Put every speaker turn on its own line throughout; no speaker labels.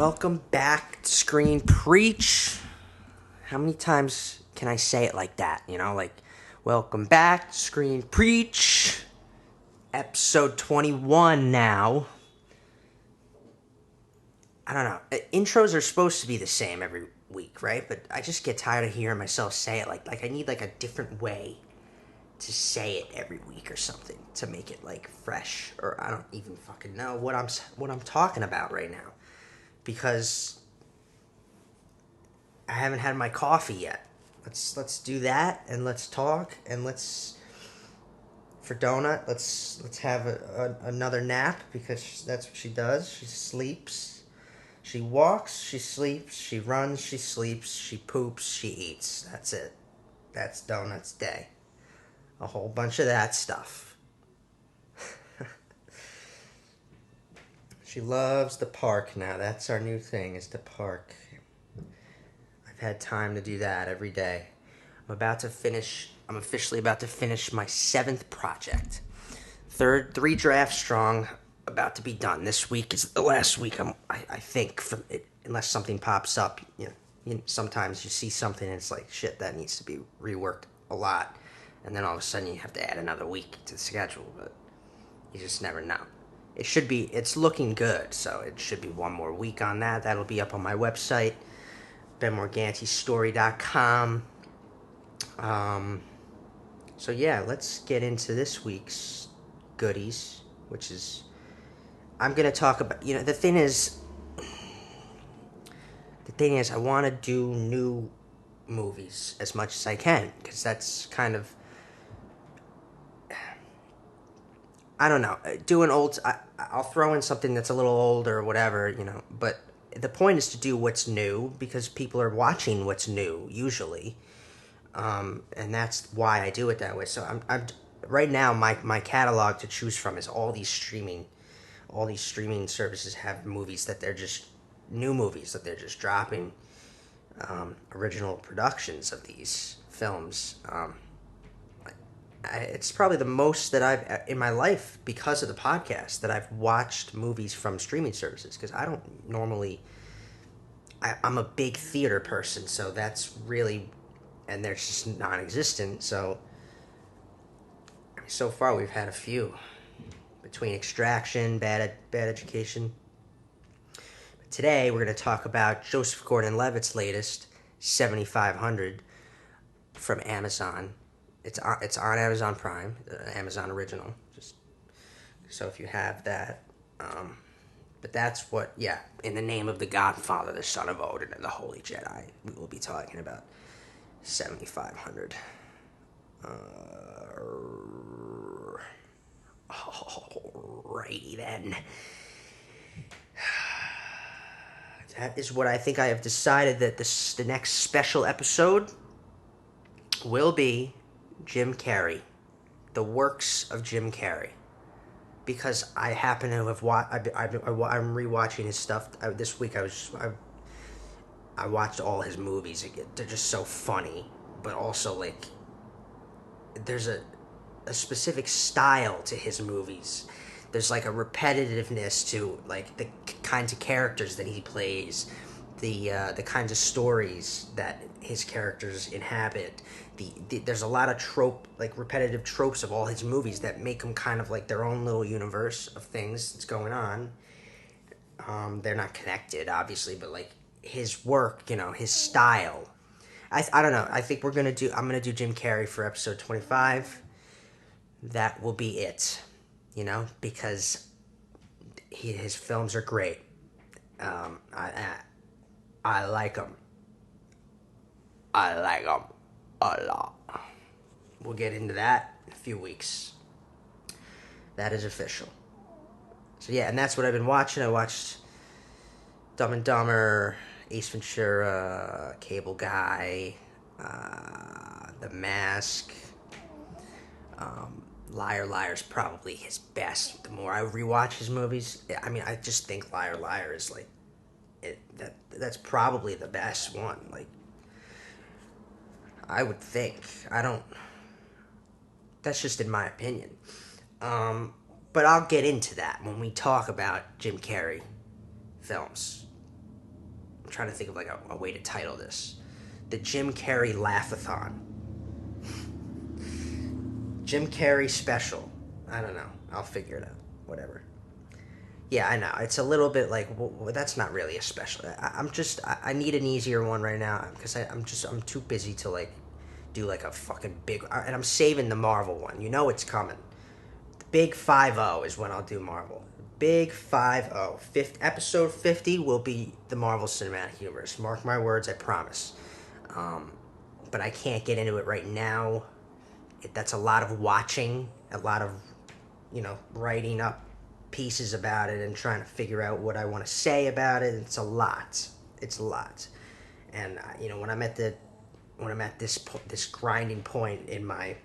Welcome back to Screen Preach. How many times can I say it like that? Welcome back to Screen Preach. Episode 21 now. I don't know. Intros are supposed to be the same every week, right? But I just get tired of hearing myself say it. Like I need like a different way to say it every week or something to make it like fresh. Or I don't even fucking know what I'm talking about right now because I haven't had my coffee yet. Let's do that and let's talk and let's for donut. Let's have another nap because that's what she does. She sleeps, she walks, she sleeps, she runs, she sleeps, she poops, she eats. That's it. That's Donut's day. A whole bunch of that stuff. She loves the park now. That's our new thing, is the park. I've had time to do that every day. I'm officially about to finish my 7th project. 3 drafts strong, about to be done. This week is the last week, I think, for it, unless something pops up. Sometimes you see something and it's like, shit, that needs to be reworked a lot. And then all of a sudden you have to add another week to the schedule, but you just never know. It's looking good, so it should be one more week on that. That'll be up on my website, benmorgantistory.com. So yeah, let's get into this week's goodies, which is, I'm going to talk about, the thing is I want to do new movies as much as I can, because that's kind of, I don't know, I'll throw in something that's a little old or whatever, but the point is to do what's new, because people are watching what's new, usually. And that's why I do it that way. So I'm right now my catalog to choose from is all these streaming services have movies that they're just new movies that they're just dropping, original productions of these films. It's probably the most that I've in my life, because of the podcast, that I've watched movies from streaming services, because I don't normally. I'm a big theater person, so that's really. And they're just non-existent. So far we've had a few, between Extraction, Bad Education. But today we're going to talk about Joseph Gordon-Levitt's latest, 7500, from Amazon. It's on Amazon Prime, Amazon original. Just so if you have that. But that's what, in the name of the Godfather, the Son of Odin, and the Holy Jedi, we will be talking about 7500. Alrighty then. That is what I think I have decided that the next special episode will be Jim Carrey. The works of Jim Carrey. Because I happen to have I'm rewatching his stuff. This week I watched all his movies again. They're just so funny, but also like there's a specific style to his movies. There's like a repetitiveness to like the kinds of characters that he plays, the kinds of stories that his characters inhabit. There's a lot of repetitive tropes of all his movies that make them kind of like their own little universe of things that's going on. They're not connected, obviously, but like his work, his style. I don't know. I think I'm gonna do Jim Carrey for episode 25. That will be it, because his films are great. I like them. I like them a lot. We'll get into that in a few weeks. That is official. So yeah, and that's what I've been watching. I watched Dumb and Dumber, Ace Ventura, Cable Guy, The Mask. Liar Liar's probably his best. The more I rewatch his movies, I just think Liar Liar is like that's probably the best one. Like, I would think. I don't. That's just in my opinion. But I'll get into that when we talk about Jim Carrey films. I'm trying to think of like a way to title this. The Jim Carrey Laugh-a-thon. Jim Carrey special. I don't know. I'll figure it out. Whatever. Yeah, I know. It's a little bit like, well, that's not really a special. I need an easier one right now because I'm too busy to like do like a fucking big, and I'm saving the Marvel one. You know it's coming. The big 50 is when I'll do Marvel. Big 50. Episode 50 will be the Marvel Cinematic Universe. Mark my words, I promise. But I can't get into it right now. That's a lot of watching, a lot of, writing up pieces about it and trying to figure out what I want to say about it. It's a lot. And when I'm at this grinding point in my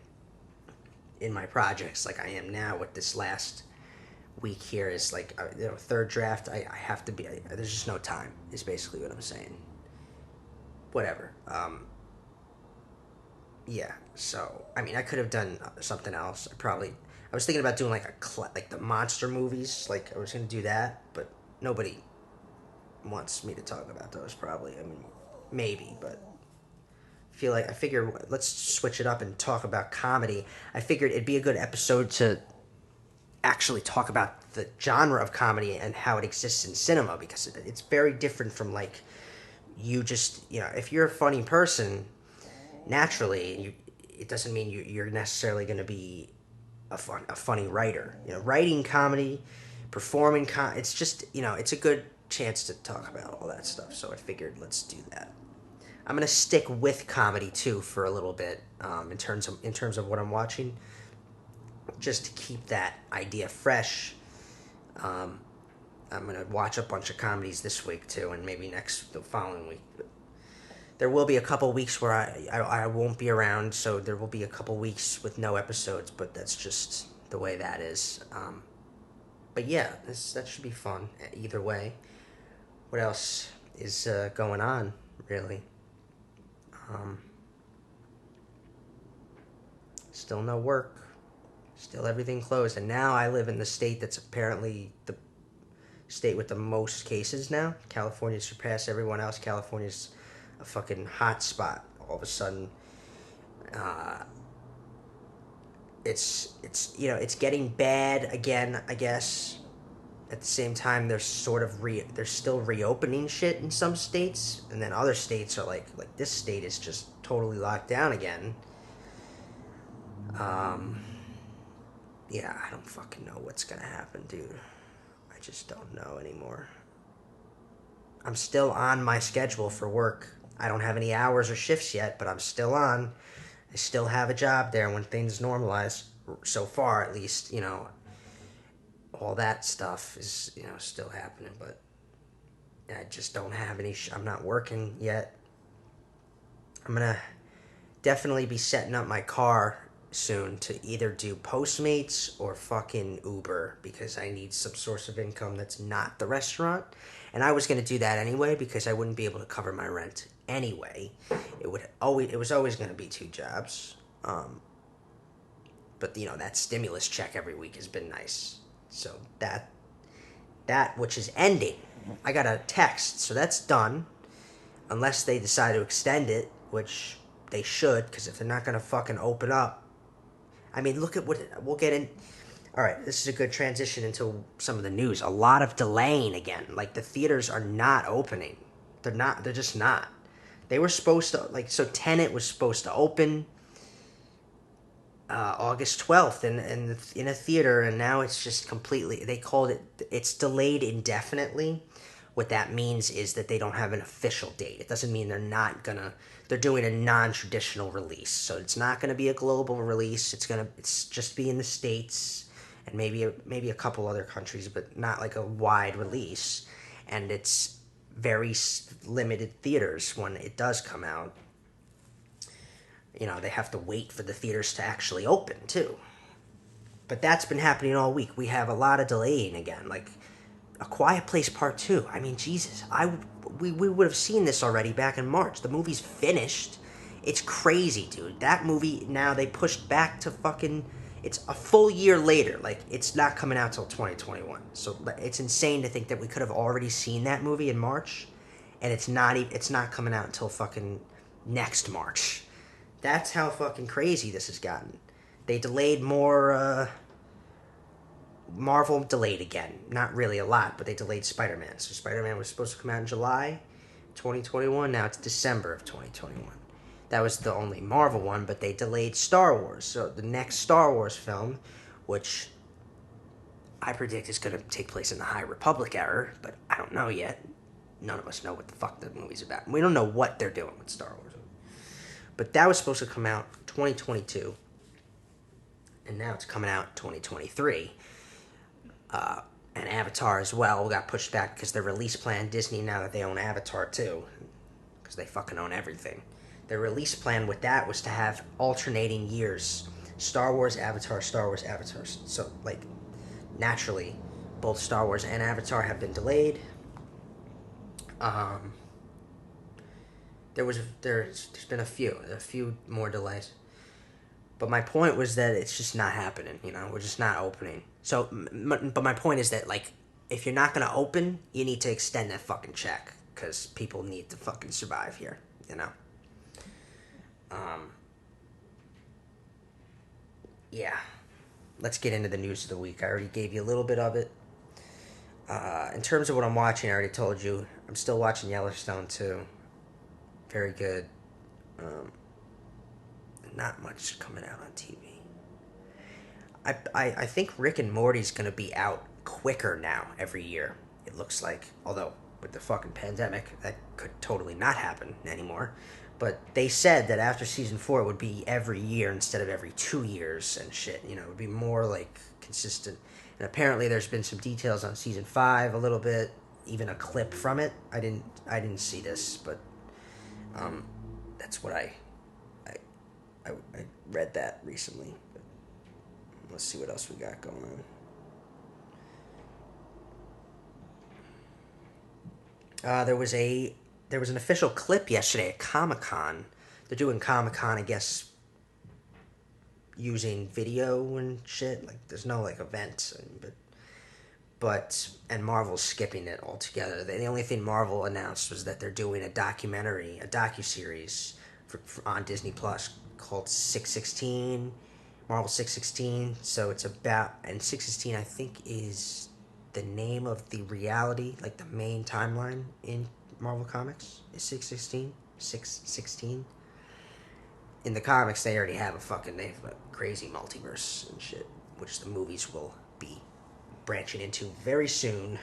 projects, like I am now with this last week here, is like third draft. I have to be. There's just no time. Is basically what I'm saying. Whatever. Yeah. So I mean, I could have done something else. I was thinking about doing like the monster movies. Like I was gonna do that, but nobody wants me to talk about those. Probably. I mean, maybe, but I figure let's switch it up and talk about comedy. I figured it'd be a good episode to actually talk about the genre of comedy and how it exists in cinema, because it's very different from like you just if you're a funny person naturally, it doesn't mean you're necessarily going to be a funny writer. Writing comedy, performing it's just it's a good chance to talk about all that stuff. So I figured let's do that. I'm gonna stick with comedy too for a little bit, in terms of what I'm watching, just to keep that idea fresh. I'm gonna watch a bunch of comedies this week too, and maybe the following week. There will be a couple weeks where I won't be around, so there will be a couple weeks with no episodes, but that's just the way that is. But yeah, that should be fun either way. What else is going on, really? Still no work. Still everything closed. And now I live in the state that's apparently the state with the most cases now. California surpassed everyone else. California's a fucking hot spot all of a sudden. It's getting bad again, I guess. At the same time, they're they're still reopening shit in some states, and then other states are like this state is just totally locked down again. Yeah, I don't fucking know what's gonna happen, dude. I just don't know anymore. I'm still on my schedule for work. I don't have any hours or shifts yet, but I'm still on. I still have a job there when things normalize. So far, at least, all that stuff is, still happening, but I just don't have any, I'm not working yet. I'm gonna definitely be setting up my car soon to either do Postmates or fucking Uber, because I need some source of income that's not the restaurant. And I was going to do that anyway because I wouldn't be able to cover my rent anyway. It was always going to be 2 jobs. But that stimulus check every week has been nice. So that which is ending. I got a text, so that's done. Unless they decide to extend it, which they should, because if they're not going to fucking open up. I mean, look at we'll get in. All right, this is a good transition into some of the news. A lot of delaying again. Like, the theaters are not opening. They're just not. They were supposed to, so Tenet was supposed to open August 12th in a theater, and now it's just completely, they called it's delayed indefinitely. What that means is that they don't have an official date. It doesn't mean they're doing a non-traditional release. So it's not going to be a global release. It's just be in the States and maybe a couple other countries, but not like a wide release. And it's very limited theaters when it does come out. They have to wait for the theaters to actually open too. But that's been happening all week. We have a lot of delaying again, like A Quiet Place Part 2. I mean, Jesus, we would have seen this already back in March. The movie's finished. It's crazy, dude. That movie, now they pushed back to fucking, it's a full year later. Like, it's not coming out till 2021. So it's insane to think that we could have already seen that movie in March, and it's not coming out until fucking next March. That's how fucking crazy this has gotten. They delayed more. Marvel delayed again. Not really a lot, but they delayed Spider-Man. So Spider-Man was supposed to come out in July 2021. Now it's December of 2021. That was the only Marvel one, but they delayed Star Wars. So the next Star Wars film, which I predict is going to take place in the High Republic era, but I don't know yet. None of us know what the fuck the movie's about. We don't know what they're doing with Star Wars. But that was supposed to come out 2022, and now it's coming out 2023. And Avatar as well got pushed back because their release plan, Disney, now that they own Avatar too, because they fucking own everything. Their release plan with that was to have alternating years. Star Wars, Avatar, Star Wars, Avatar. So, like, naturally, both Star Wars and Avatar have been delayed. There's been a few more delays. But my point was that it's just not happening, we're just not opening. So, but my point is that, like, if you're not going to open, you need to extend that fucking check, because people need to fucking survive here, Yeah. Let's get into the news of the week. I already gave you a little bit of it. In terms of what I'm watching, I already told you. I'm still watching Yellowstone, too. Very good. Not much coming out on TV. I think Rick and Morty's going to be out quicker now every year, it looks like. Although, with the fucking pandemic, that could totally not happen anymore. But they said that after season 4, it would be every year instead of every 2 years and shit. It would be more, like, consistent. And apparently there's been some details on season 5 a little bit, even a clip from it. I didn't see this, but that's what I read that recently. But let's see what else we got going on. There was an official clip yesterday at Comic-Con. They're doing Comic-Con, I guess, using video and shit. Like, there's no, like, event, and Marvel's skipping it altogether. The only thing Marvel announced was that they're doing a docuseries on Disney Plus called 616, Marvel 616. So it's about, and 616 I think is the name of the reality, like the main timeline in Marvel Comics is 616. 616. In the comics, they already have they have a crazy multiverse and shit, which the movies will be branching into very soon.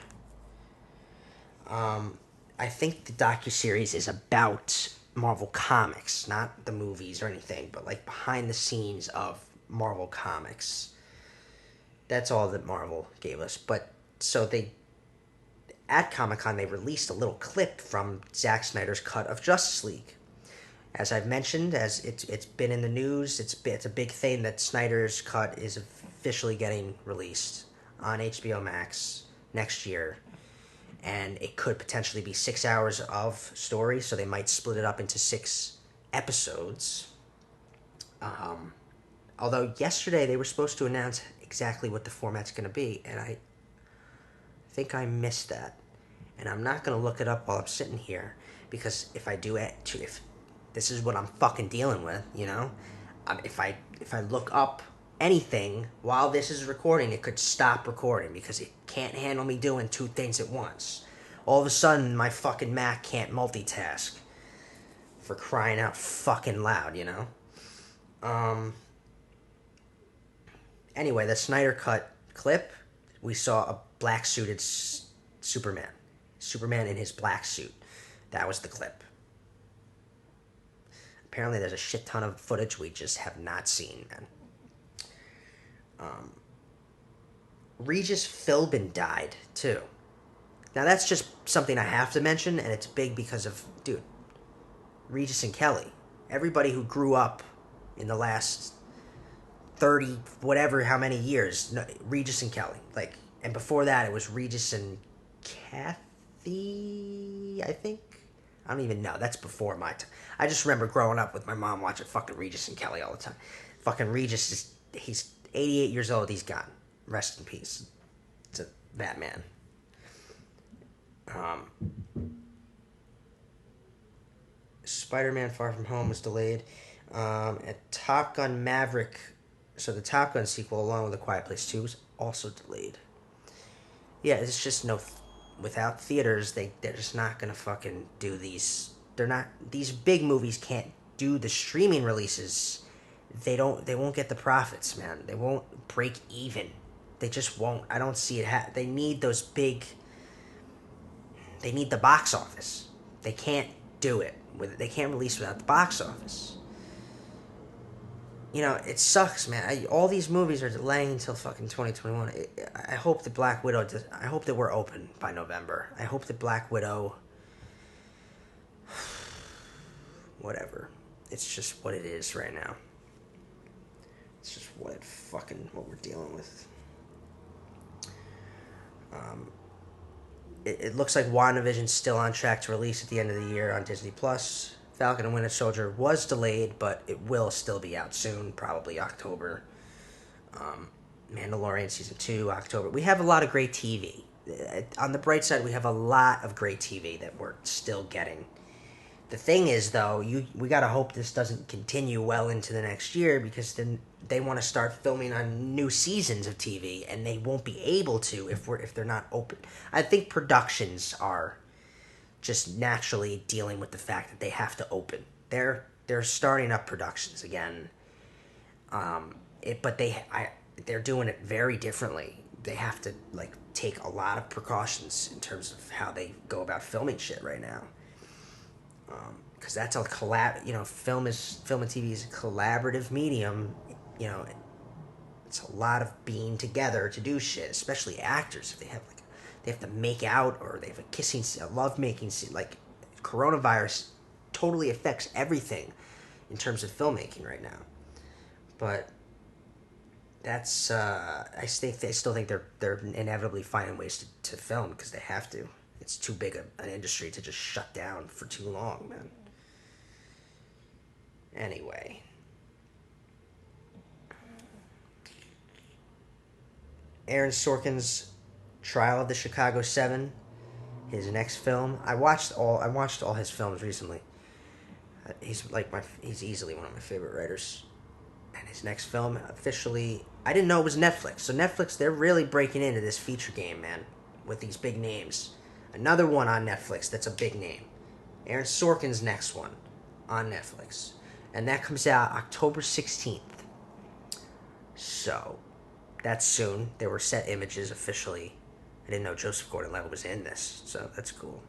I think the docuseries is about Marvel Comics, not the movies or anything, but like behind the scenes of Marvel Comics. That's all that Marvel gave us. But so at Comic-Con, they released a little clip from Zack Snyder's cut of Justice League. As I've mentioned, as it's been in the news, it's a big thing that Snyder's cut is officially getting released on HBO Max next year. And it could potentially be 6 hours of story, so they might split it up into 6 episodes. Although yesterday they were supposed to announce exactly what the format's going to be, and I think I missed that. And I'm not going to look it up while I'm sitting here, because if I do it, if this is what I'm fucking dealing with, if I look up anything while this is recording, it could stop recording because it can't handle me doing 2 things at once. All of a sudden, my fucking Mac can't multitask. For crying out fucking loud, Anyway, the Snyder Cut clip, we saw a black-suited Superman. Superman in his black suit. That was the clip. Apparently there's a shit ton of footage we just have not seen, man. Regis Philbin died, too. Now, that's just something I have to mention, and it's big because of, dude, Regis and Kelly. Everybody who grew up in the last 30, whatever, how many years, Regis and Kelly. Like, and before that, it was Regis and Kathy, I think? I don't even know. That's before my time. I just remember growing up with my mom watching fucking Regis and Kelly all the time. Fucking Regis he's 88 years old. He's gone. Rest in peace to that man. Spider-Man: Far From Home was delayed. And Top Gun Maverick, so the Top Gun sequel, along with A Quiet Place 2, was also delayed. Yeah, it's just no. Without theaters, they're just not gonna fucking do these. They're not. These big movies can't do the streaming releases. They won't get the profits, man. They won't break even. They just won't. I don't see it. They need those big. They need the box office. They can't do it. They can't release without the box office. It sucks, man. All these movies are delaying until fucking 2021. I hope that Black Widow. I hope that we're open by November. I hope that Black Widow. Whatever. It's just what it is right now. It's just what we're dealing with. It looks like WandaVision's still on track to release at the end of the year on Disney Plus. Falcon and Winter Soldier was delayed, but it will still be out soon, probably October. Mandalorian Season 2, October. We have a lot of great TV. On the bright side, we have a lot of great TV that we're still getting. The thing is, though, we gotta hope this doesn't continue well into the next year, because then they want to start filming on new seasons of TV, and they won't be able to if they're not open. I think productions are just naturally dealing with the fact that they have to open. They're starting up productions again, but they're doing it very differently. They have to take a lot of precautions in terms of how they go about filming shit right now. Because that's a film and TV is a collaborative medium. It's a lot of being together to do shit, especially actors. If they have to make out, or they have a kissing scene, a love-making scene. Coronavirus totally affects everything in terms of filmmaking right now. But that's I still think they're inevitably finding ways to film, because they have to. It's too big an industry to just shut down for too long, man. Anyway. Aaron Sorkin's Trial of the Chicago 7, his next film. I watched all his films recently. He's easily one of my favorite writers. And his next film, officially, I didn't know it was Netflix. So Netflix, they're really breaking into this feature game, man, with these big names. Another one on Netflix that's a big name. Aaron Sorkin's next one on Netflix. And that comes out October 16th. So, that's soon. There were set images officially. I didn't know Joseph Gordon-Levitt was in this, so that's cool.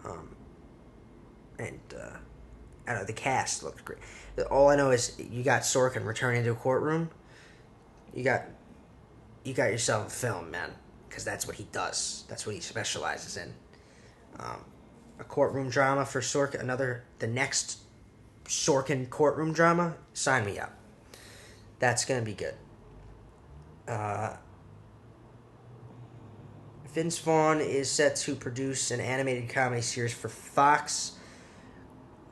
I don't know, the cast looked great. All I know is you got Sorkin returning to a courtroom. You got yourself a film, man, because that's what he does. That's what he specializes in. A courtroom drama for Sorkin. The next Sorkin courtroom drama. Sign me up. That's gonna be good. Vince Vaughn is set to produce an animated comedy series for Fox.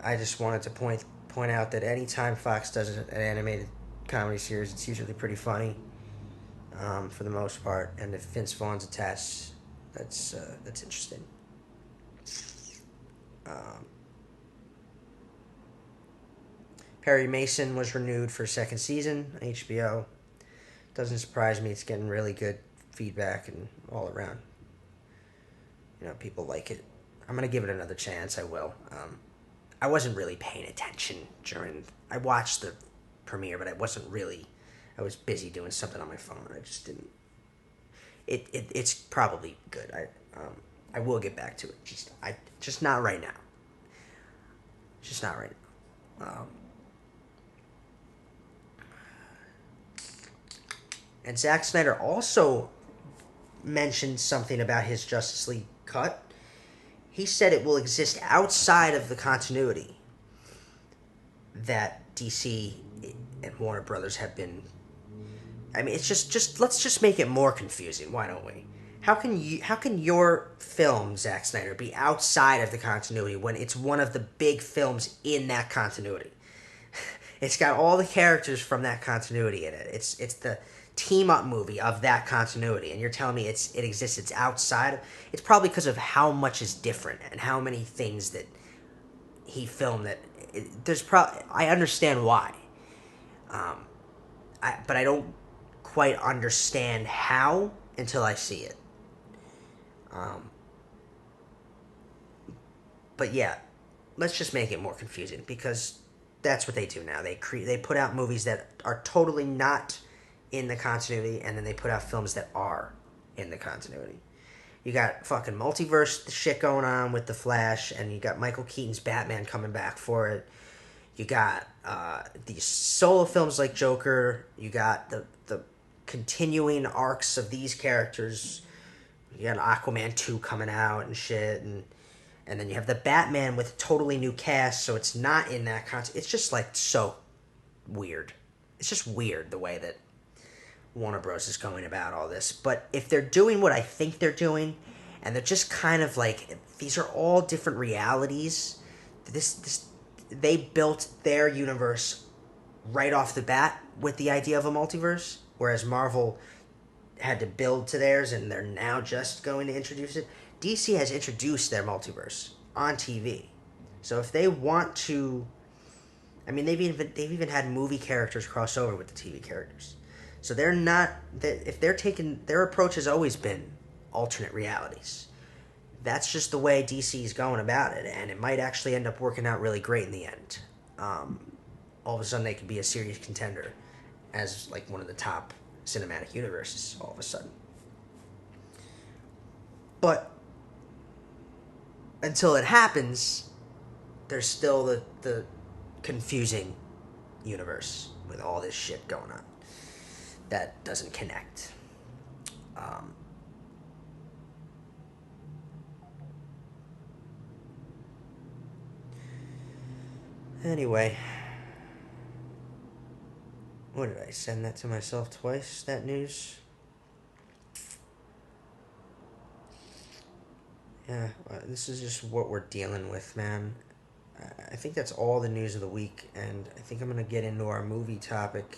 I just wanted to point out that anytime Fox does an animated comedy series, it's usually pretty funny, for the most part. And if Vince Vaughn's attached, that's interesting. Perry Mason was renewed for a second season on HBO. Doesn't surprise me. It's getting really good feedback and all around. People like it. I'm going to give it another chance. I will. I wasn't really paying attention I watched the premiere, but I wasn't really. I was busy doing something on my phone. I just didn't. It's probably good. I will get back to it. Just not right now. Just not right now. And Zack Snyder also mentioned something about his Justice League cut. He said it will exist outside of the continuity that DC and Warner Brothers have been. I mean, it's just let's just make it more confusing. Why don't we? How can your film, Zack Snyder, be outside of the continuity when it's one of the big films in that continuity? It's got all the characters from that continuity in it. It's the team-up movie of that continuity, and you're telling me it exists, it's outside. It's probably because of how much is different and how many things that he filmed that I understand why. But I don't quite understand how until I see it. But yeah, let's just make it more confusing because that's what they do now. They put out movies that are totally not in the continuity, and then they put out films that are in the continuity. You got fucking multiverse shit going on with the Flash, and you got Michael Keaton's Batman coming back for it. You got these solo films like Joker. You got the continuing arcs of these characters. You got Aquaman 2 coming out and shit, and then you have the Batman with a totally new cast, so it's not in that concept. It's just like so weird. It's just weird the way that Warner Bros. Is going about all this. But if they're doing what I think they're doing, and they're just kind of like, these are all different realities. This they built their universe right off the bat with the idea of a multiverse, whereas Marvel had to build to theirs, and they're now just going to introduce it. DC has introduced their multiverse on TV, so if they want to, I mean, they've even had movie characters cross over with the TV characters. So they're not, if they're taking, their approach has always been alternate realities. That's just the way DC's going about it, and it might actually end up working out really great in the end. All of a sudden, they could be a serious contender as like one of the top cinematic universes. All of a sudden, but until it happens, there's still the confusing universe with all this shit going on that doesn't connect. Anyway, what did I send that to myself twice? That news? Yeah, this is just what we're dealing with, man. I think that's all the news of the week, and I think I'm gonna get into our movie topic.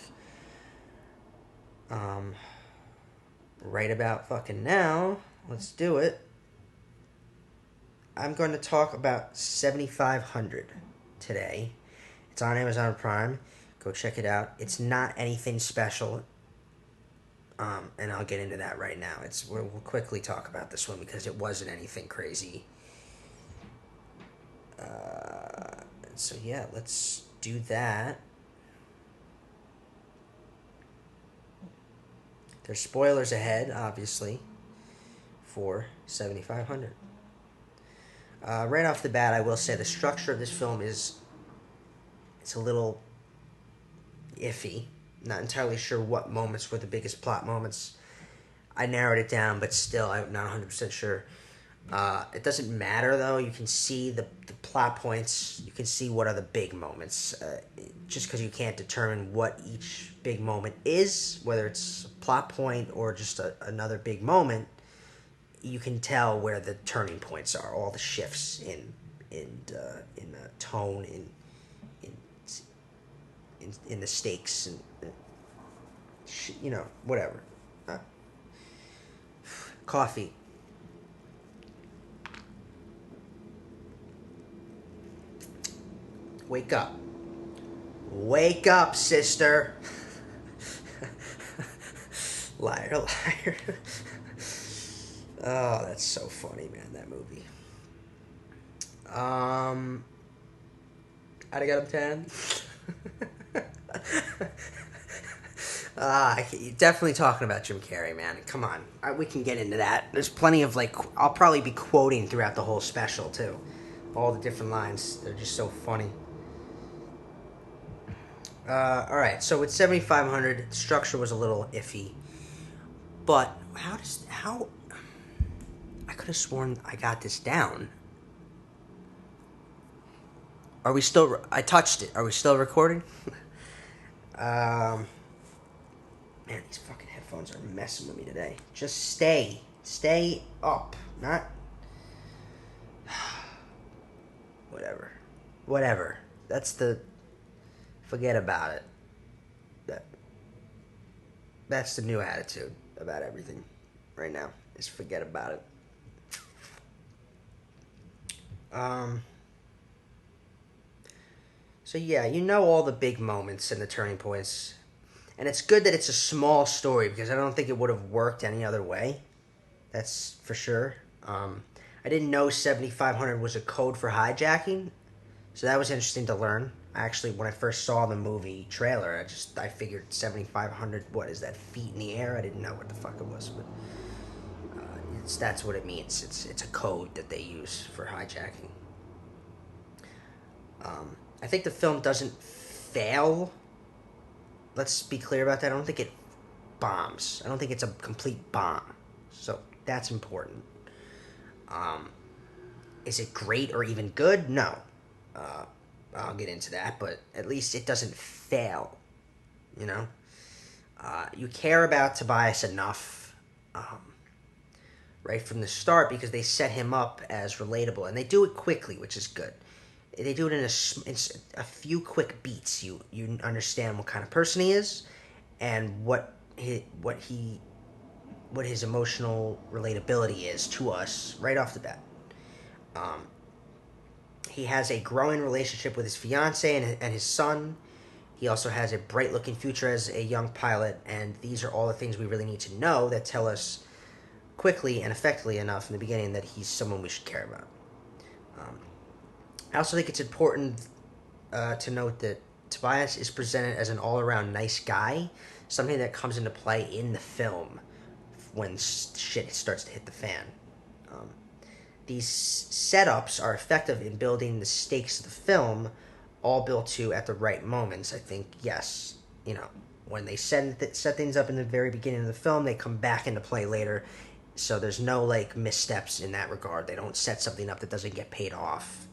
Right about fucking now. Let's do it. I'm going to talk about 7500 today. It's on Amazon Prime. Go check it out. It's not anything special. And I'll get into that right now. We'll quickly talk about this one because it wasn't anything crazy. So yeah, let's do that. There's spoilers ahead, obviously, for 7500. Right off the bat, I will say the structure of this film it's a little iffy. Not entirely sure what moments were the biggest plot moments. I narrowed it down, but still, I'm not 100% sure. It doesn't matter, though. You can see the plot points. You can see what are the big moments. Just because you can't determine what each big moment is, whether it's a plot point or just another big moment, you can tell where the turning points are. All the shifts in tone, in the stakes, and whatever. Coffee. Wake up. Wake up, sister. Liar, liar. Oh, that's so funny, man, that movie. I'd have got him 10. Definitely talking about Jim Carrey, man. Come on. We can get into that. There's plenty of, I'll probably be quoting throughout the whole special, too. All the different lines. They're just so funny. Alright, so with 7500, the structure was a little iffy. But, how... I could have sworn I got this down. Are we still... I touched it. Are we still recording? Man, these fucking headphones are messing with me today. Just stay. Stay up. Not... Whatever. That's the... Forget about it. That's the new attitude about everything right now. Is forget about it. So yeah, you know all the big moments and the turning points, and it's good that it's a small story because I don't think it would have worked any other way. That's for sure. I didn't know 7500 was a code for hijacking, so that was interesting to learn. Actually, when I first saw the movie trailer, I figured 7500. What is that, feet in the air? I didn't know what the fuck it was, but that's what it means. It's a code that they use for hijacking. I think the film doesn't fail. Let's be clear about that. I don't think it bombs. I don't think it's a complete bomb. So that's important. Um, is it great or even good? No. Uh, I'll get into that, but at least it doesn't fail. You know, you care about Tobias enough, right from the start because they set him up as relatable, and they do it quickly, which is good. They do it in a few quick beats. You understand what kind of person he is, and what his emotional relatability is to us right off the bat. Um, he has a growing relationship with his fiance and his son. He also has a bright looking future as a young pilot, and these are all the things we really need to know that tell us quickly and effectively enough in the beginning that he's someone we should care about. Um, I also think it's important to note that Tobias is presented as an all around nice guy, something that comes into play in the film when shit starts to hit the fan. Um, these setups are effective in building the stakes of the film, all built to at the right moments. I think, yes, you know, when they set things up in the very beginning of the film, they come back into play later. So there's no like missteps in that regard. They don't set something up that doesn't get paid off.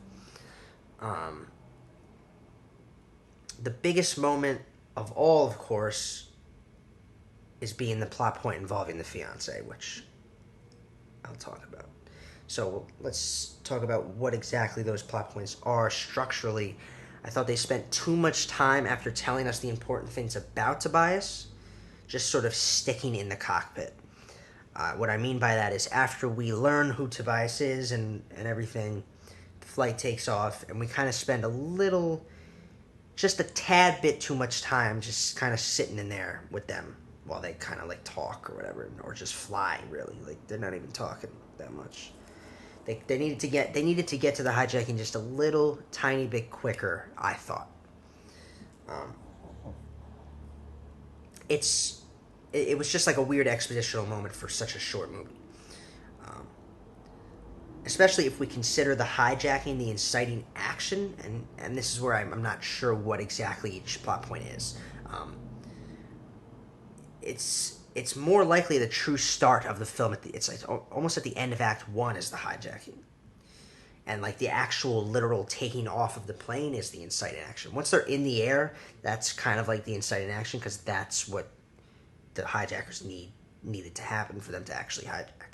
Um, the biggest moment of all, of course, is being the plot point involving the fiance, which I'll talk about. So let's talk about what exactly those plot points are structurally. I thought they spent too much time after telling us the important things about Tobias, just sort of sticking in the cockpit. What I mean by that is after we learn who Tobias is and everything, the flight takes off, and we kind of spend just a tad bit too much time just kind of sitting in there with them while they kind of like talk or whatever, or just fly, really. Like, they're not even talking that much. They needed to get to the hijacking just a little tiny bit quicker, I thought. Um, it was just like a weird expositional moment for such a short movie. Um, Especially if we consider the hijacking the inciting action, and this is where I'm not sure what exactly each plot point is. It's more likely the true start of the film. It's like almost at the end of Act 1 is the hijacking. And like the actual literal taking off of the plane is the inciting action. Once they're in the air, that's kind of like the inciting action because that's what the hijackers needed to happen for them to actually hijack.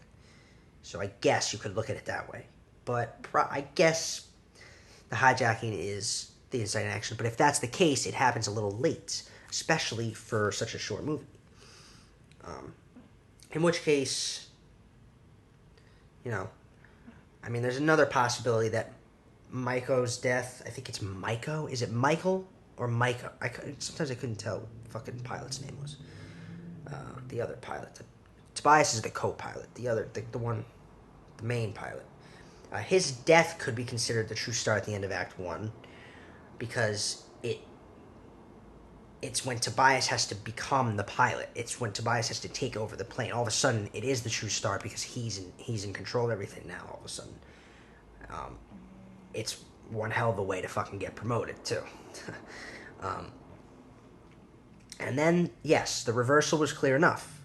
So I guess you could look at it that way. But I guess the hijacking is the inciting action. But if that's the case, it happens a little late, especially for such a short movie. In which case, you know, I mean, there's another possibility that Maiko's death. I think it's Maiko. Is it Michael or Maiko? Sometimes I couldn't tell what the fucking pilot's name was. The other pilot. Tobias is the co-pilot. The main pilot. His death could be considered the true start at the end of Act 1 because it's when Tobias has to become the pilot. It's when Tobias has to take over the plane. All of a sudden, it is the true start because he's in control of everything now. All of a sudden, it's one hell of a way to fucking get promoted too. And then yes, the reversal was clear enough.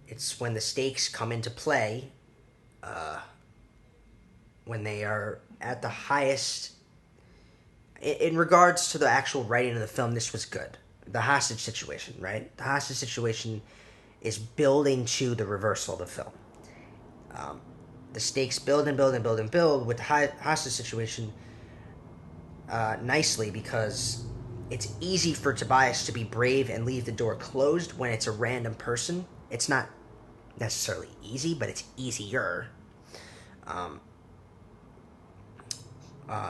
It's when the stakes come into play, when they are at the highest. In regards to the actual writing of the film, this was good. The hostage situation, right? The hostage situation is building to the reversal of the film. The stakes build and build and build and build with the hostage situation nicely because it's easy for Tobias to be brave and leave the door closed when it's a random person. It's not necessarily easy, but it's easier. Um,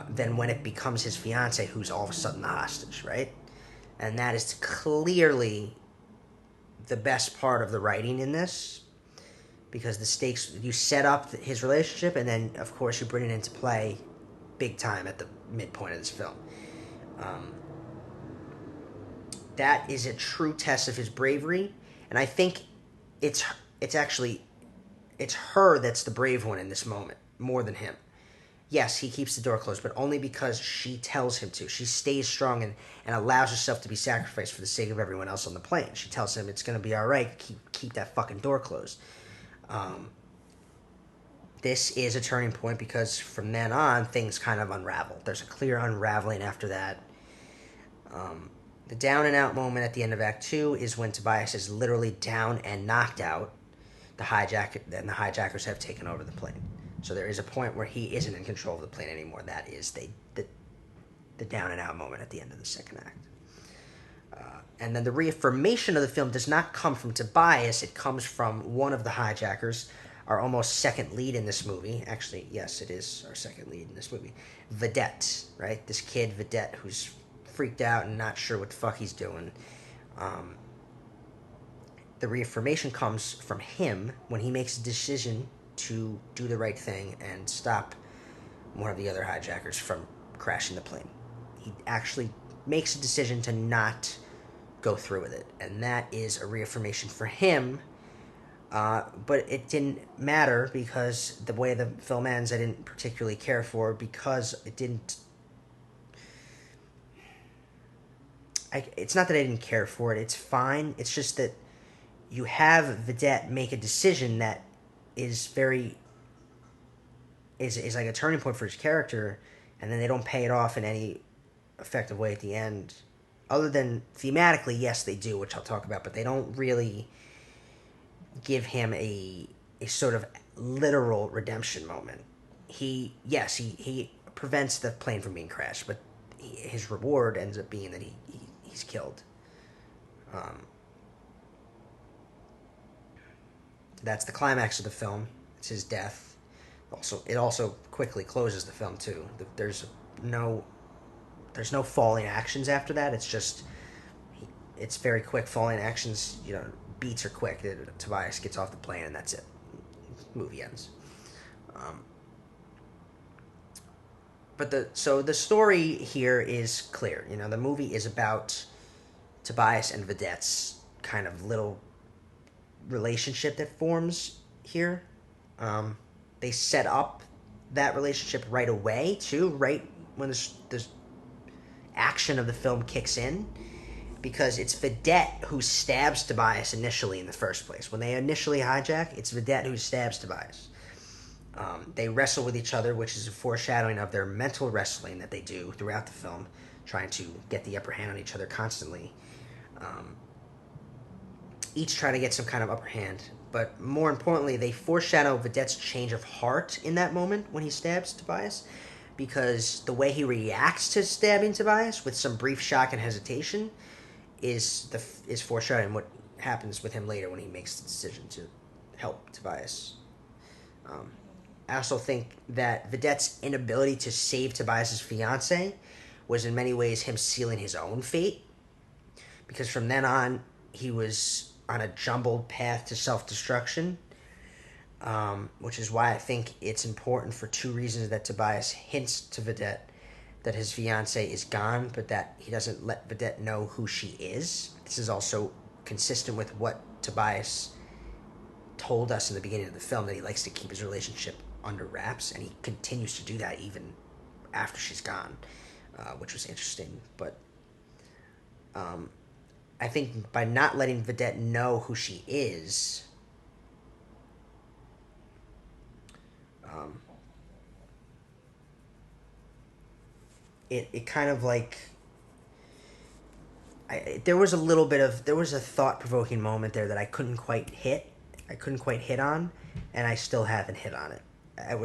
than when it becomes his fiance who's all of a sudden the hostage, right? And that is clearly the best part of the writing in this, because the stakes, you set up his relationship, and then of course you bring it into play big time at the midpoint of this film. That is a true test of his bravery, and I think it's actually it's her that's the brave one in this moment more than him. Yes, he keeps the door closed, but only because she tells him to. She stays strong and allows herself to be sacrificed for the sake of everyone else on the plane. She tells him it's going to be all right. Keep that fucking door closed. This is a turning point because from then on, things kind of unravel. There's a clear unraveling after that. The down and out moment at the end of Act 2 is when Tobias is literally down and knocked out. The hijackers have taken over the plane. So there is a point where he isn't in control of the plane anymore. That is the down and out moment at the end of the second act. And then the reaffirmation of the film does not come from Tobias. It comes from one of the hijackers, our almost second lead in this movie. Actually, yes, it is our second lead in this movie. Vedette, right? This kid, Vedette, who's freaked out and not sure what the fuck he's doing. The reaffirmation comes from him when he makes a decision to do the right thing and stop one of the other hijackers from crashing the plane. He actually makes a decision to not go through with it, and that is a reaffirmation for him. But it didn't matter because the way the film ends, I didn't particularly care for, because it didn't. It's not that I didn't care for it. It's fine. It's just that you have Vedette make a decision that is very is like a turning point for his character, and then they don't pay it off in any effective way at the end. Other than thematically, yes, they do, which I'll talk about, but they don't really give him a sort of literal redemption moment. He prevents the plane from being crashed, but his reward ends up being that he's killed. That's the climax of the film. It's his death. It also quickly closes the film too. There's no falling actions after that. It's very quick falling actions. Beats are quick. Tobias gets off the plane and that's it. Movie ends. But the story here is clear. The movie is about Tobias and Vedette's kind of little relationship that forms here. They set up that relationship right away too, right when the action of the film kicks in, because it's Vedette who stabs Tobias initially in the first place. When they initially hijack, it's Vedette who stabs Tobias. They wrestle with each other, which is a foreshadowing of their mental wrestling that they do throughout the film, trying to get the upper hand on each other constantly. Each trying to get some kind of upper hand. But more importantly, they foreshadow Vedette's change of heart in that moment when he stabs Tobias, because the way he reacts to stabbing Tobias with some brief shock and hesitation is foreshadowing what happens with him later when he makes the decision to help Tobias. I also think that Vedette's inability to save Tobias's fiancée was in many ways him sealing his own fate, because from then on he was on a jumbled path to self-destruction, which is why I think it's important for two reasons that Tobias hints to Vedette that his fiancée is gone, but that he doesn't let Vedette know who she is. This is also consistent with what Tobias told us in the beginning of the film, that he likes to keep his relationship under wraps, and he continues to do that even after she's gone, which was interesting. But I think by not letting Vedette know who she is, it kind of like, there was a thought-provoking moment there that I couldn't quite hit on, and I still haven't hit on it. I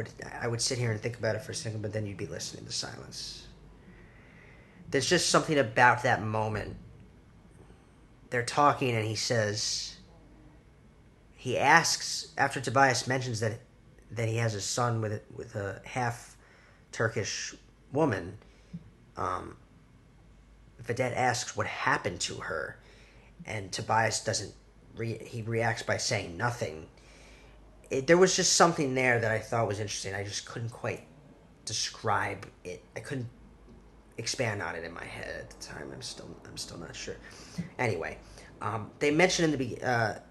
would sit here and think about it for a second, but then you'd be listening to silence. There's just something about that moment. They're talking, and he asks, after Tobias mentions that he has a son with a half Turkish woman, Vedette asks what happened to her, and Tobias doesn't. He reacts by saying nothing. There was just something there that I thought was interesting. I just couldn't quite describe it. I couldn't expand on it in my head at the time. I'm still not sure. Anyway, they mentioned in the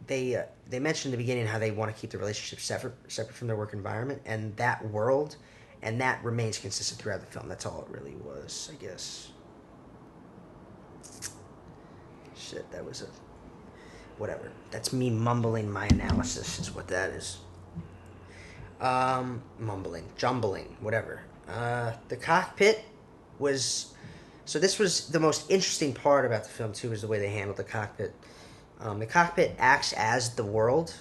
they mentioned in the beginning how they want to keep the relationship separate from their work environment, and that world, and that remains consistent throughout the film. That's all it really was, I guess. Shit, that was a whatever. That's me mumbling my analysis. Is what that is. Mumbling, jumbling, whatever. The cockpit was. So this was the most interesting part about the film too, is the way they handled the cockpit. The cockpit acts as the world.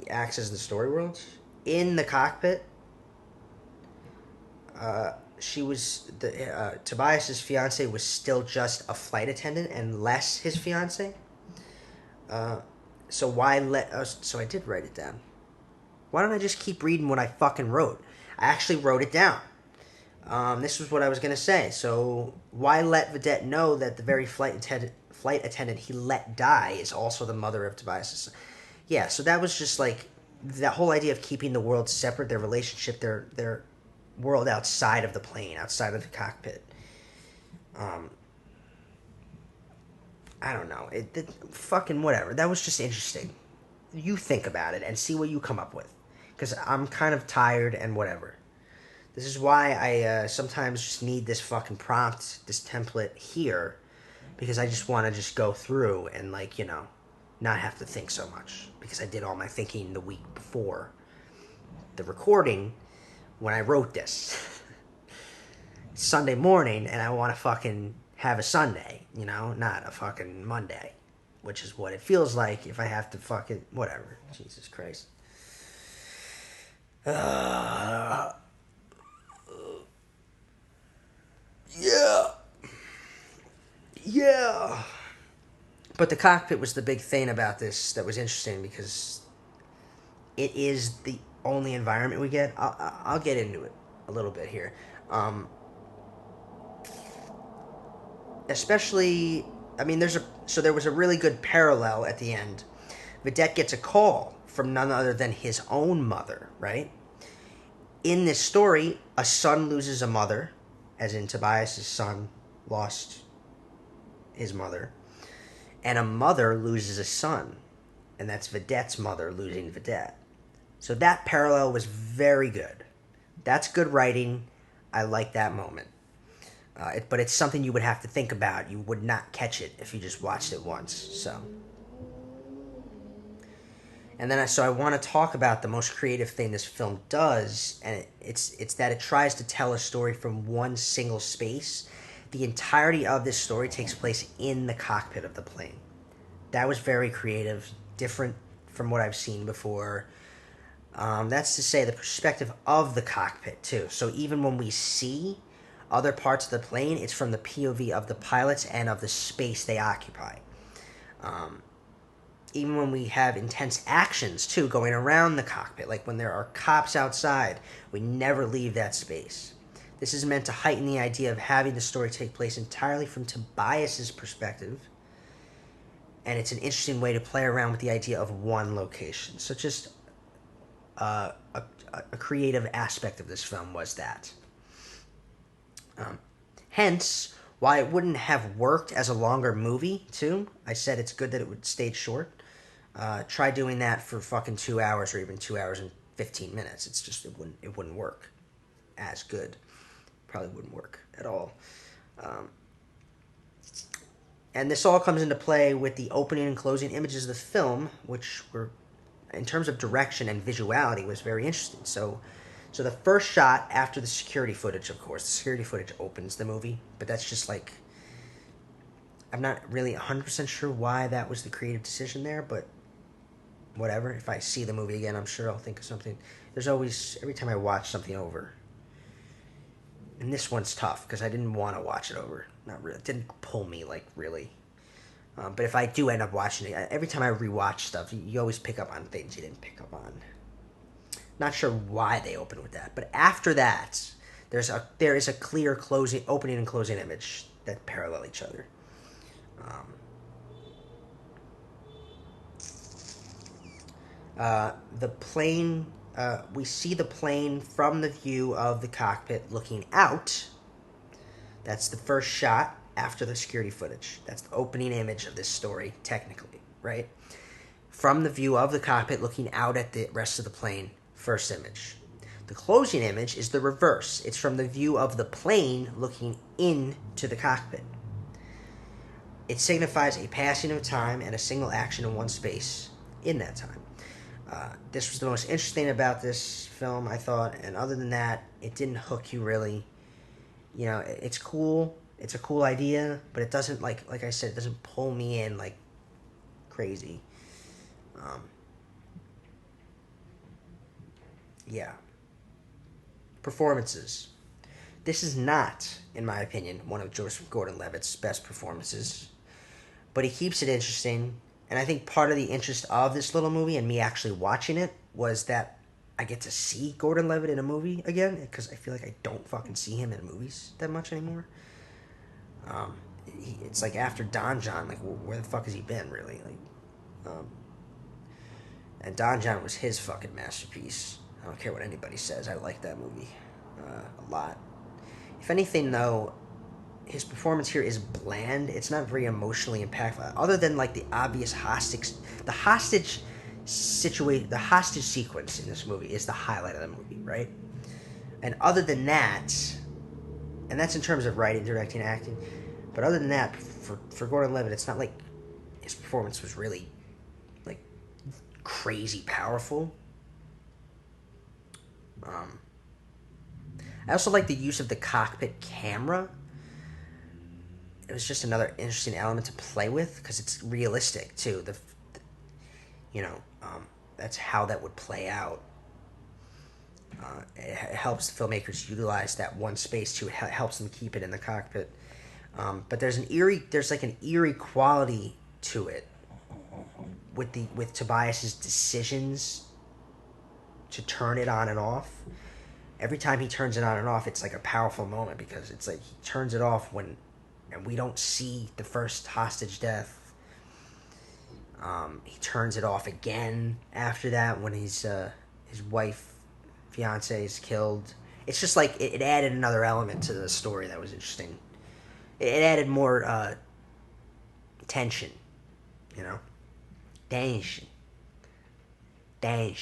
Acts as the story world. In the cockpit, she was Tobias's fiance was still just a flight attendant and less his fiance. So why let us? So I did write it down. Why don't I just keep reading what I fucking wrote? I actually wrote it down. This was what I was gonna say. So why let Vedette know that the very flight attendant he let die is also the mother of Tobias' son? Yeah. So that was just like that whole idea of keeping the world separate, their relationship, their world outside of the plane, outside of the cockpit. I don't know. It fucking whatever. That was just interesting. You think about it and see what you come up with, because I'm kind of tired and whatever. This is why I sometimes just need this fucking prompt, this template here, because I just want to just go through and not have to think so much, because I did all my thinking the week before the recording when I wrote this. Sunday morning, and I want to fucking have a Sunday, not a fucking Monday, which is what it feels like if I have to fucking whatever. Jesus Christ. Yeah. But the cockpit was the big thing about this that was interesting, because it is the only environment we get. I'll get into it a little bit here. Especially, I mean, there was a really good parallel at the end. Vedette gets a call from none other than his own mother, right? In this story, a son loses a mother, as in Tobias' son lost his mother, and a mother loses a son, and that's Vedette's mother losing Vedette. So that parallel was very good. That's good writing. I like that moment. But it's something you would have to think about. You would not catch it if you just watched it once. So, and then I want to talk about the most creative thing this film does, and it's that it tries to tell a story from one single space. The entirety of this story takes place in the cockpit of the plane. That was very creative, different from what I've seen before. That's to say, the perspective of the cockpit too. So even when we see other parts of the plane, it's from the POV of the pilots and of the space they occupy. Even when we have intense actions, too, going around the cockpit, like when there are cops outside, we never leave that space. This is meant to heighten the idea of having the story take place entirely from Tobias's perspective, and it's an interesting way to play around with the idea of one location. So just a creative aspect of this film was that. Hence, why it wouldn't have worked as a longer movie, too. I said it's good that it would stay short. Try doing that for fucking 2 hours, or even 2 hours and 15 minutes. It's just, it wouldn't work as good. Probably wouldn't work at all. And this all comes into play with the opening and closing images of the film, which were, in terms of direction and visuality, was very interesting. So the first shot after the security footage, of course, the security footage opens the movie, but that's just like, I'm not really 100% sure why that was the creative decision there, but whatever. If I see the movie again, I'm sure I'll think of something. There's always, every time I watch something over, and this one's tough, because I didn't want to watch it over. Not really. It didn't pull me, like, really. But if I do end up watching it, every time I rewatch stuff, you always pick up on things you didn't pick up on Not sure why they open with that, but after that, there is a clear closing, opening and closing image that parallel each other. Um, the plane, we see the plane from the view of the cockpit looking out. That's the first shot after the security footage. That's the opening image of this story, technically, right? From the view of the cockpit looking out at the rest of the plane, first image. The closing image is the reverse. It's from the view of the plane looking into the cockpit. It signifies a passing of time and a single action in one space in that time. This was the most interesting about this film, I thought, and other than that, it didn't hook you really. You know, it's cool. It's a cool idea, but it doesn't, like I said, it doesn't pull me in like crazy. Yeah. Performances. This is not, in my opinion, one of Joseph Gordon-Levitt's best performances, but he keeps it interesting. And I think part of the interest of this little movie and me actually watching it was that I get to see Gordon-Levitt in a movie again, because I feel like I don't fucking see him in movies that much anymore. It's like after Don John, like where the fuck has he been really? And Don John was his fucking masterpiece. I don't care what anybody says. I like that movie a lot. If anything, though, his performance here is bland. It's not very emotionally impactful, other than like the obvious hostage situation. The hostage sequence in this movie is the highlight of the movie, right? And other than that, and that's in terms of writing, directing, acting. But other than that, for Gordon-Levitt, it's not like his performance was really like crazy powerful. I also like the use of the cockpit camera. It was just another interesting element to play with because it's realistic too. That's how that would play out. It helps the filmmakers utilize that one space too. It helps them keep it in the cockpit. But there's an eerie quality to it with Tobias's decisions to turn it on and off. Every time he turns it on and off, it's like a powerful moment because it's like he turns it off and we don't see the first hostage death. He turns it off again after that when his fiance is killed. It's just like it added another element to the story that was interesting. It added more tension, you know? Tension. A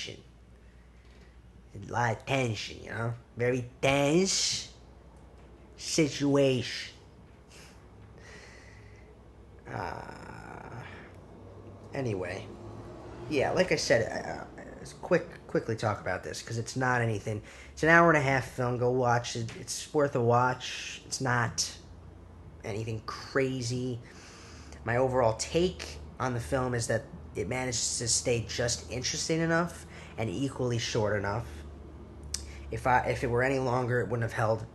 lot of tension, you know? Very tense situation. Anyway, yeah, like I said, quickly talk about this because it's not anything. It's an hour and a half film. Go watch it. It's worth a watch. It's not anything crazy. My overall take on the film is that it managed to stay just interesting enough and equally short enough. If it were any longer, it wouldn't have held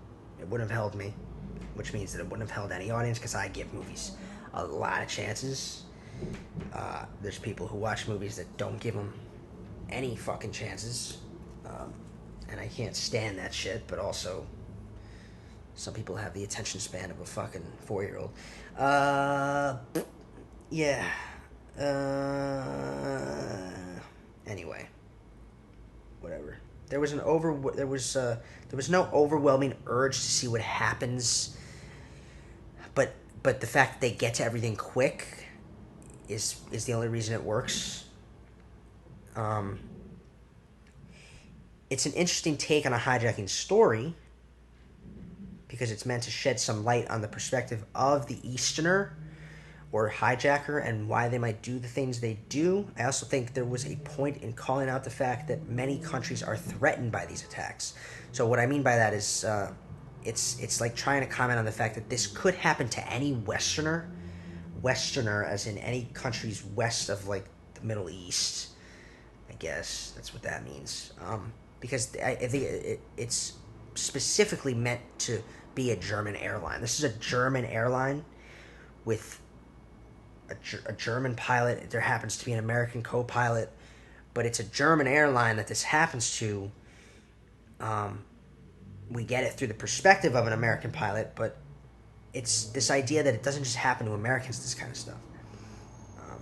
me, which means that it wouldn't have held any audience because I give movies a lot of chances. There's people who watch movies that don't give them any fucking chances, and I can't stand that shit. But also, some people have the attention span of a fucking 4-year-old. Yeah. Anyway, whatever. There was no overwhelming urge to see what happens, but the fact that they get to everything quick is the only reason it works. It's an interesting take on a hijacking story because it's meant to shed some light on the perspective of the Easterner or hijacker and why they might do the things they do. I also think there was a point in calling out the fact that many countries are threatened by these attacks. So what I mean by that is it's like trying to comment on the fact that this could happen to any Westerner as in any countries west of like the Middle East. I guess that's what that means. Because I think it's specifically meant to be a German airline. This is a German airline with a German pilot. There happens to be an American co-pilot. but it's a German airline that this happens to. We get it through the perspective of an American pilot, but it's this idea that it doesn't just happen to Americans, this kind of stuff. Um,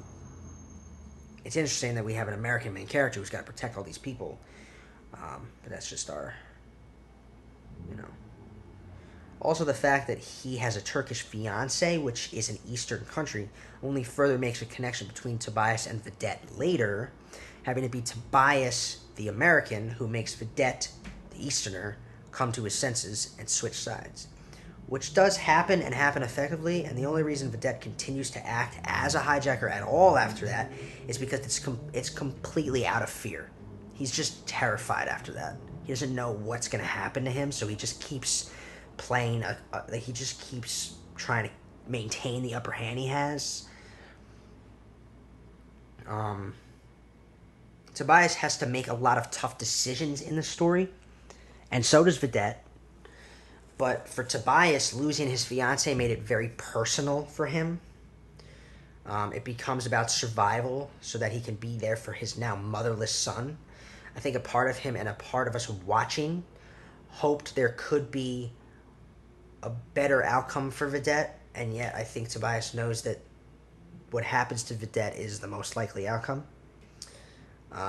it's interesting that we have an American main character who's got to protect all these people, but that's just our, you know. Also, the fact that he has a Turkish fiance, which is an Eastern country, only further makes a connection between Tobias and Vedette later, having to be Tobias, the American, who makes Vedette, the Easterner, come to his senses and switch sides. Which does happen and happen effectively, and the only reason Vedette continues to act as a hijacker at all after that is because it's completely out of fear. He's just terrified after that. He doesn't know what's going to happen to him, so he just keeps playing, he just keeps trying to maintain the upper hand he has. Tobias has to make a lot of tough decisions in the story, and so does Vedette. But for Tobias, losing his fiancée made it very personal for him. It becomes about survival so that he can be there for his now motherless son. I think a part of him and a part of us watching hoped there could be a better outcome for Vedette, and yet I think Tobias knows that what happens to Vedette is the most likely outcome.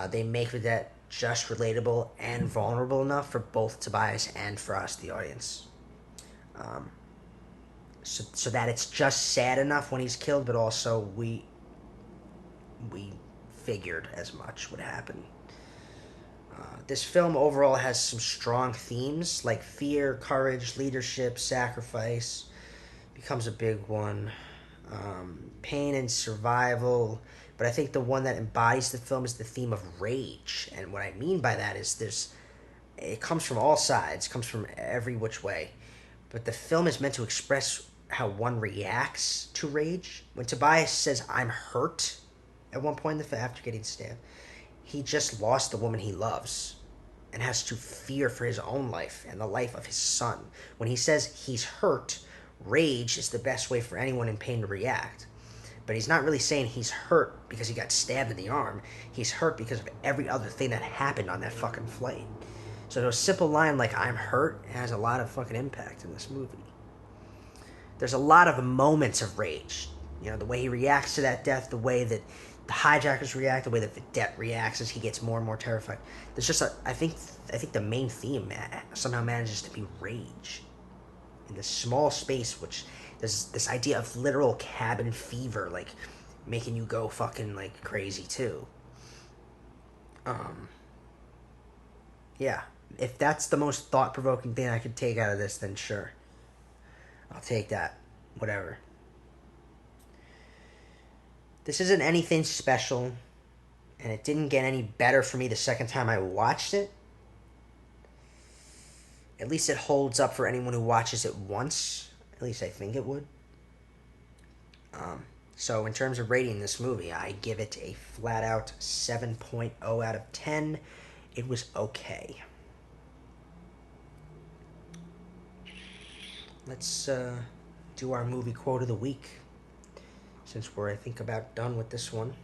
They make Vedette just relatable and vulnerable enough for both Tobias and for us, the audience. So that it's just sad enough when he's killed, but also we figured as much would happen. This film overall has some strong themes like fear, courage, leadership, sacrifice becomes a big one. Pain and survival. But I think the one that embodies the film is the theme of rage. And what I mean by that is it comes from all sides, comes from every which way. But the film is meant to express how one reacts to rage. When Tobias says, "I'm hurt," at one point in the film after getting stabbed, he just lost the woman he loves and has to fear for his own life and the life of his son. When he says he's hurt, rage is the best way for anyone in pain to react. But he's not really saying he's hurt because he got stabbed in the arm. He's hurt because of every other thing that happened on that fucking flight. So a simple line like "I'm hurt" has a lot of fucking impact in this movie. There's a lot of moments of rage. You know, the way he reacts to that death, the way that the hijackers react, the way that Vedette reacts as he gets more and more terrified. There's just I think the main theme somehow manages to be rage. In this small space, which there's this idea of literal cabin fever, like making you go fucking like crazy too. Yeah. If that's the most thought-provoking thing I could take out of this, then sure. I'll take that. Whatever. This isn't anything special, and it didn't get any better for me the second time I watched it. At least it holds up for anyone who watches it once. At least I think it would. So in terms of rating this movie, I give it a flat-out 7.0 out of 10. It was okay. Let's do our movie quote of the week, since we're, I think, about done with this one.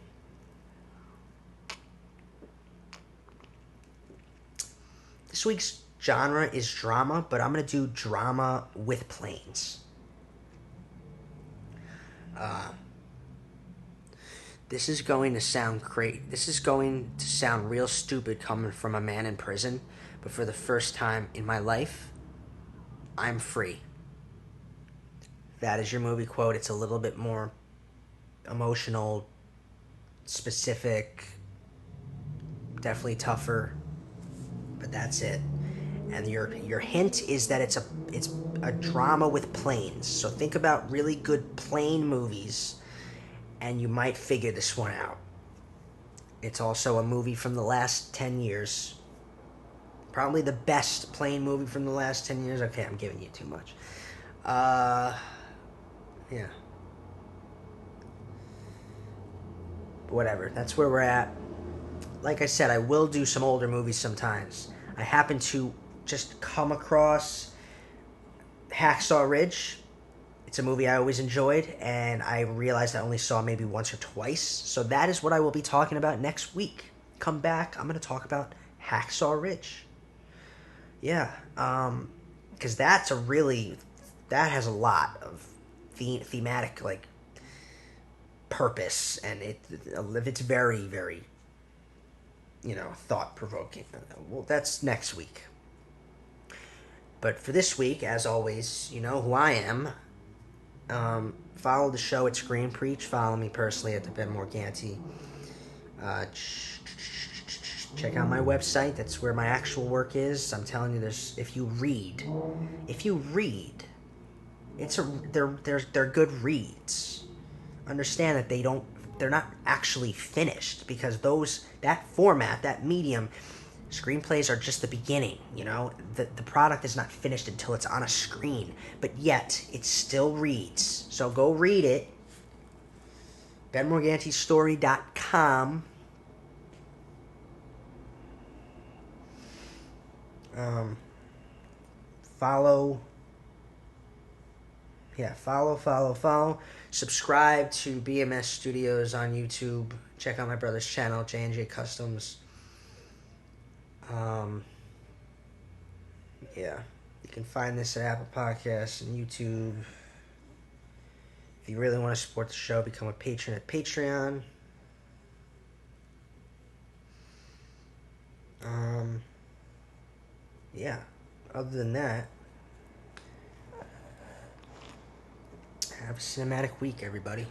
This week's genre is drama, but I'm going to do drama with planes. This is going to sound great. This is going to sound real stupid coming from a man in prison, but for the first time in my life, I'm free. That is your movie quote. It's a little bit more emotional, specific, definitely tougher, but that's it. And your hint is that it's a drama with planes. So think about really good plane movies, and you might figure this one out. It's also a movie from the last 10 years. Probably the best plane movie from the last 10 years. Okay, I'm giving you too much. Yeah. Whatever. That's where we're at. Like I said, I will do some older movies sometimes. I happen to just come across Hacksaw Ridge. It's a movie I always enjoyed, and I realized I only saw maybe once or twice. So that is what I will be talking about next week. come back, I'm going to talk about Hacksaw Ridge. Yeah, because that has a lot of thematic, like, purpose, and it's very, very, thought provoking. Well, that's next week. But for this week, as always, you know who I am. Follow the show at Screen Preach. Follow me personally at the Ben Morganti. Check out my website. That's where my actual work is. I'm telling you, if you read, they're good reads. Understand that they're not actually finished, because that format, that medium, screenplays are just the beginning. The product is not finished until it's on a screen, but yet it still reads. So go read it. BenMorgantiStory.com. Follow. Yeah, follow. Subscribe to BMS Studios on YouTube. Check out my brother's channel, J&J Customs. Yeah, you can find this at Apple Podcasts and YouTube. If you really want to support the show, become a patron at Patreon. Yeah, other than that, have a cinematic week, everybody.